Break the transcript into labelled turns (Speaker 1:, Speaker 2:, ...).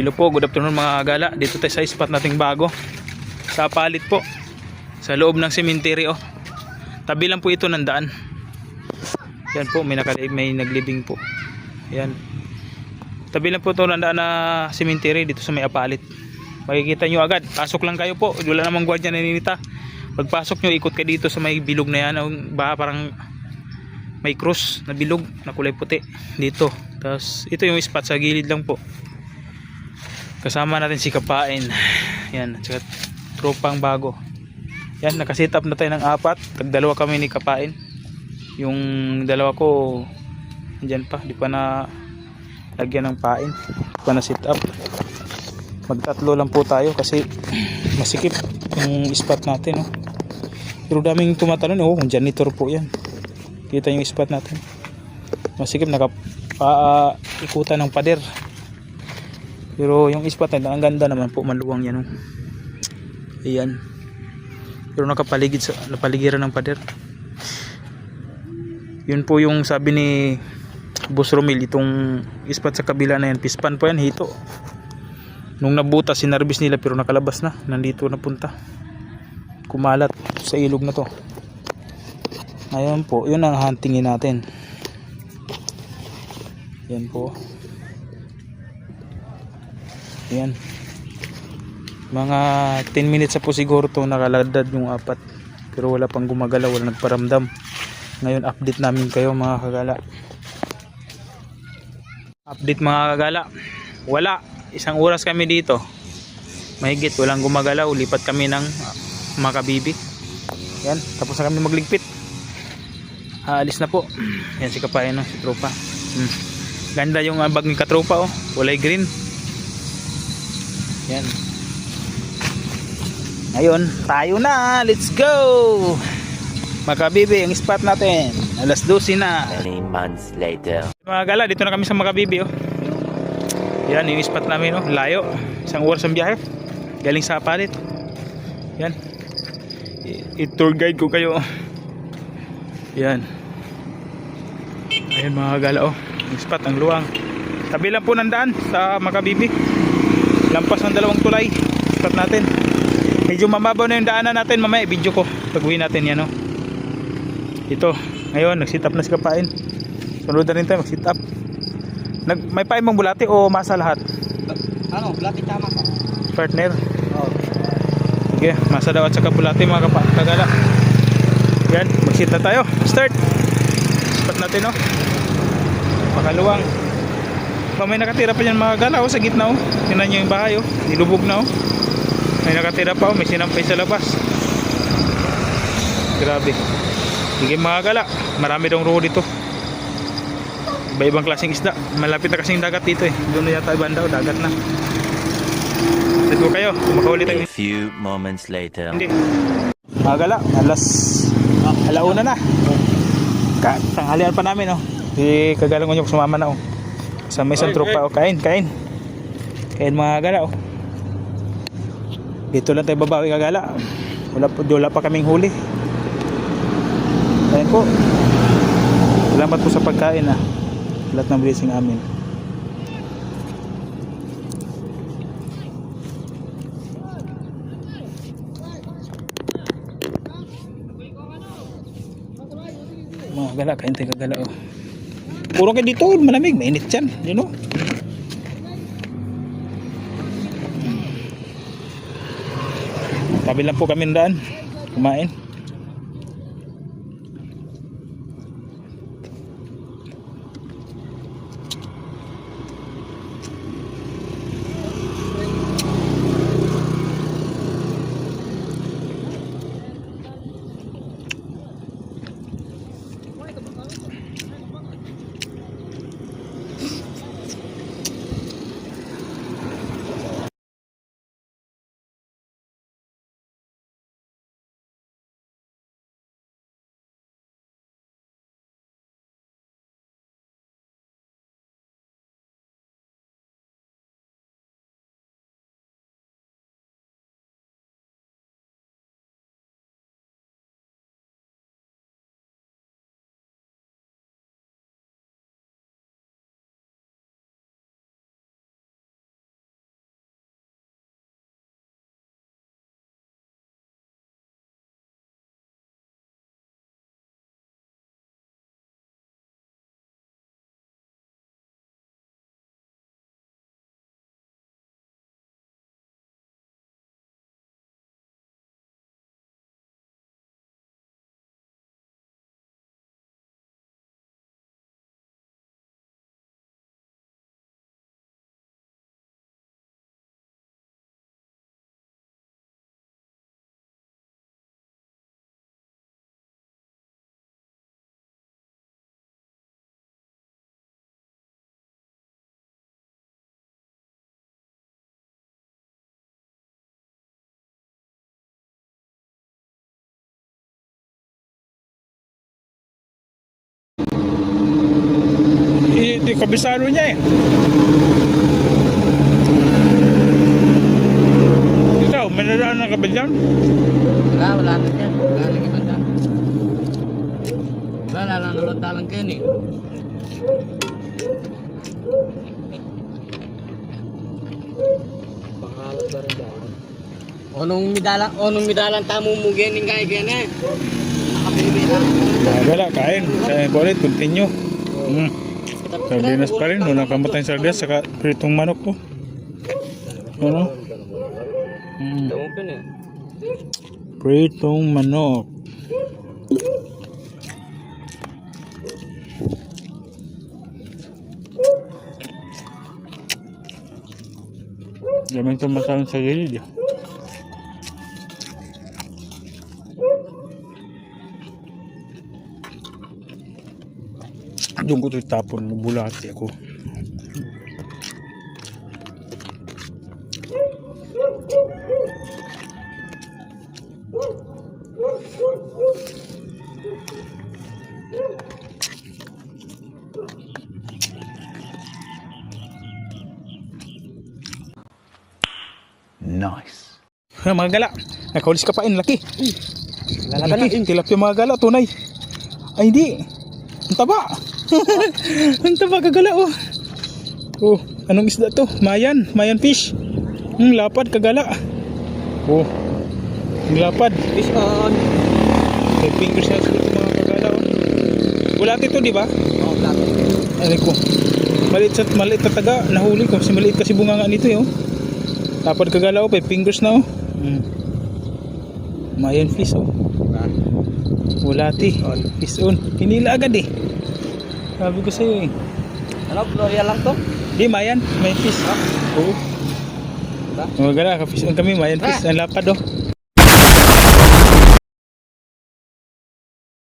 Speaker 1: Hello po, good afternoon mga gala. Dito tayo sa spot nating bago. Sa palit po. Sa loob ng cemetery oh. Tabi lang po ito ng daan. Yan po, may naglibing po. Yan. Tabi lang po ito ng daan na cemetery dito sa may apalit. Makikita nyo agad. Pasok lang kayo po. Wala namang gwardiya na ninita. Pagpasok nyo, ikot ka dito sa may bilog na yan. Parang may cross na bilog na kulay puti dito. Tapos ito yung spot sa gilid lang po. Kasama natin si Kapain. Yan, at saka tropang bago. Yan, nakasit up na tayo ng 4. Tagdalawa kami ni Kapain. Yung dalawa ko andyan pa, di pa na lagyan ng pain. Di pa na sit up. Magtatlo lang po tayo kasi masikip yung spot natin oh. Pero daming tumatalon oh, janitor po yan. Kita yung spot natin. Masikip, ikutan ng pader. Pero yung spot nila, ang ganda naman po, maluwang yan oh. Ayan. Pero napaligiran ng pader. Yun po yung sabi ni Boss Romil, itong spot sa kabila na yan, pispan po yan, hito. Nung nabutas, sinarbis nila pero nakalabas na. Nandito na punta. Kumalat sa ilog na to. Ngayon po, yun ang huntingin natin. Yan po. Yan. Mga 10 minutes na po siguro to nakaladad yung 4. Pero wala pang gumagalaw, wala nagparamdam. Ngayon update namin kayo mga kagala. Update mga kagala. Wala. 1 oras kami dito. Mahigit, walang gumagalaw. Lipat kami ng Makabibi. Yan, tapos na kami magligpit. Aalis na po. Yan si Kapain no, si tropa. Ganda yung bag ni katropa oh. Kulay green. Yan. Ngayon, tayo na. Let's go. Makabibi, ang spot natin. Alas 12 na.
Speaker 2: Many months later.
Speaker 1: Mga gala, dito na kami sa Makabibi oh. Yan, yung spot namin oh. Layo. 1 oras ang biyahe. Galing sa palit. Yan. I-tour guide ko kayo oh. Yan. Ayun mga gala oh. Yung spot, ang luwang. Tabi lang po ng daan sa Makabibi. Lampas ng 2 tulay. Spot natin. Medyo mamabaw na yung daanan natin. Mamaya video ko pag uwi natin yan oh. Ito. Ngayon nag-sit up na si Kapain. Sunod na rin tayo mag-sit up. May pain mong bulati o masa lahat?
Speaker 3: Ano? Bulati tama ka?
Speaker 1: Partner.
Speaker 3: Oo.
Speaker 1: Sige, masa daw at saka bulati mga kagala. Yan, mag-sit na tayo. Start. Spot natin oh. Pakaluwang. May nakatira pa dyan mga gala oh, sa gitna oh. Tinan nyo yung bahay oh. Nilubog na oh. May nakatira pa oh. May sinampay sa labas. Grabe. Sige mga gala. Marami daw roho dito. Iba-ibang klaseng isda. Malapit na kasing dagat dito eh. Doon na yata ibang daw. Dagat na. Dito kayo. Makaulit tayo.
Speaker 2: A few moments later.
Speaker 1: Hindi. Mga gala. Alauna na. Tanghalian pa namin oh. Di kagalang ko nyo sumama na oh. Sa may isang tropa oh. Kain. Kain mga gala oh. Dito lang tayo babawi kagala. Wala pa kaming huli. Ayan po. Salamat po sa pagkain ah. Lahat ng blessing amin. Mga gala, kain tayo kagala oh. Puro kayo dito, malamig, mainit yan, you know. Tabi lang po kami daan kumain. Hindi, kabisado niya eh. Ikaw, may nadaan ka ba dyan?
Speaker 3: Wala na yan. Wala na ibang daan. Wala na dalang kayo eh. Pangalat ba rin daan? Onong midalang tamo mo ganing kaya gana. Nakabili na.
Speaker 1: Wala, kain. Kain ko ulit, continue. Sardinas pa rin. Unang kamatay sardinas, saka pritong manok po. Ano?
Speaker 3: Open eh.
Speaker 1: Pritong manok. Gamit itong masalang sa gilid. Doon ko ito itapon, bulati ako.
Speaker 2: Nice.
Speaker 1: Mga gala, nakahulis ka pa in, laki. Laki, tilapia mga gala, tunay. Ay hindi, ang taba. Ang taba kagala oh. Oh, anong isda to? Mayan fish. Lapad kagala. Oh, ang lapad.
Speaker 3: Fish on.
Speaker 1: May fingers na siguro mga kagala oh. Bulati to, di ba?
Speaker 3: Oh, black.
Speaker 1: Ano ko? Maliit na taga, nahuli ko. Kasi maliit kasi bunga nga nito eh oh. Lapad kagala oh, may fingers na oh. Mayan fish oh. Bulati. Fish on. Kinila agad eh. Sabi ko sa'yo eh.
Speaker 3: Ano, Gloria lang to?
Speaker 1: Di, mayan fish. Oo.
Speaker 3: Diba?
Speaker 1: Mga gala, ka-fish on kami, mayan fish. Ang lapad oh.